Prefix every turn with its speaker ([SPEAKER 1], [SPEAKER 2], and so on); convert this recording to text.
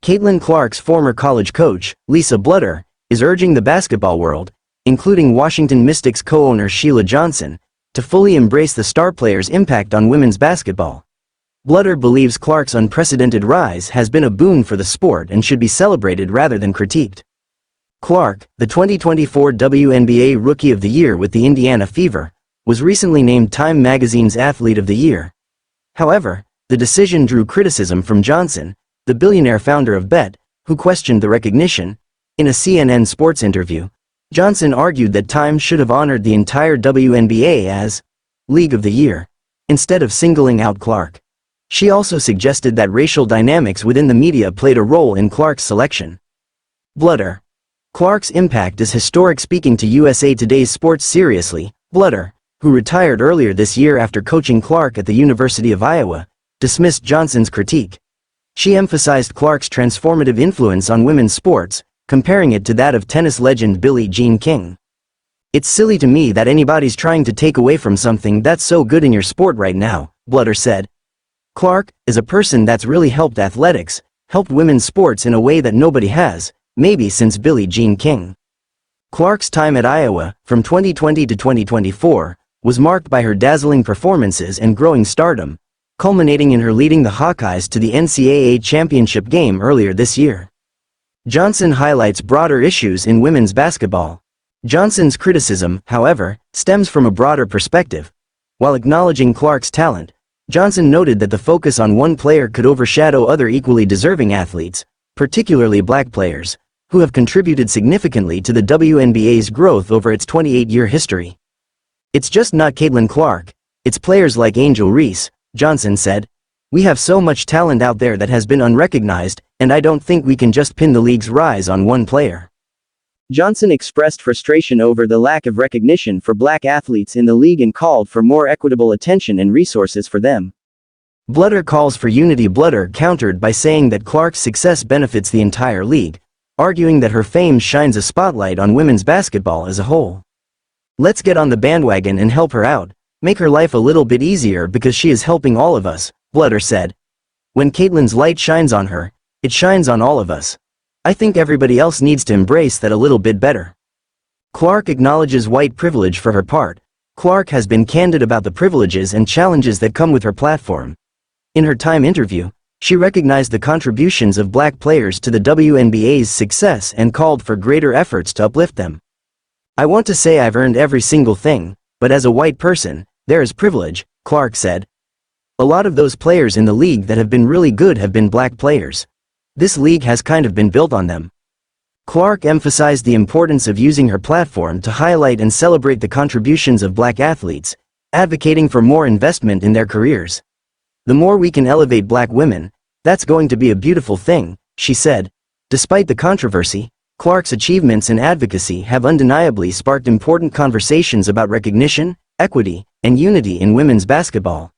[SPEAKER 1] Caitlin Clark's former college coach, Lisa Bluder, is urging the basketball world, including Washington Mystics co-owner Sheila Johnson, to fully embrace the star player's impact on women's basketball. Bluder believes Clark's unprecedented rise has been a boon for the sport and should be celebrated rather than critiqued. Clark, the 2024 WNBA Rookie of the Year with the Indiana Fever, was recently named Time magazine's Athlete of the Year. However, the decision drew criticism from Johnson, the billionaire founder of Bet, who questioned the recognition. In a CNN Sports interview, Johnson argued that Time should have honored the entire WNBA as League of the Year, instead of singling out Clark. She also suggested that racial dynamics within the media played a role in Clark's selection. Bluder. Clark's impact is historic. Speaking to USA Today's Sports Seriously, Bluder, who retired earlier this year after coaching Clark at the University of Iowa, dismissed Johnson's critique. She emphasized Clark's transformative influence on women's sports, comparing it to that of tennis legend Billie Jean King. "It's silly to me that anybody's trying to take away from something that's so good in your sport right now," Bluder said. "Clark is a person that's really helped athletics, helped women's sports in a way that nobody has, maybe since Billie Jean King." Clark's time at Iowa, from 2020 to 2024, was marked by her dazzling performances and growing stardom, culminating in her leading the Hawkeyes to the NCAA championship game earlier this year. Johnson highlights broader issues in women's basketball. Johnson's criticism, however, stems from a broader perspective. While acknowledging Clark's talent, Johnson noted that the focus on one player could overshadow other equally deserving athletes, particularly black players, who have contributed significantly to the WNBA's growth over its 28-year history. "It's just not Caitlin Clark, it's players like Angel Reese," Johnson said. "We have so much talent out there that has been unrecognized, and I don't think we can just pin the league's rise on one player." Johnson expressed frustration over the lack of recognition for black athletes in the league and called for more equitable attention and resources for them. Bluder calls for unity. Bluder countered by saying that Clark's success benefits the entire league, arguing that her fame shines a spotlight on women's basketball as a whole. "Let's get on the bandwagon and help her out, make her life a little bit easier because she is helping all of us," Bluder said. "When Caitlin's light shines on her, it shines on all of us. I think everybody else needs to embrace that a little bit better." Clark acknowledges white privilege. For her part, Clark has been candid about the privileges and challenges that come with her platform. In her Time interview, she recognized the contributions of black players to the WNBA's success and called for greater efforts to uplift them. "I want to say I've earned every single thing, but as a white person, there is privilege," Clark said. "A lot of those players in the league that have been really good have been black players. This league has kind of been built on them." Clark emphasized the importance of using her platform to highlight and celebrate the contributions of black athletes, advocating for more investment in their careers. "The more we can elevate black women, that's going to be a beautiful thing," she said. Despite the controversy, Clark's achievements and advocacy have undeniably sparked important conversations about recognition, equity, and unity in women's basketball.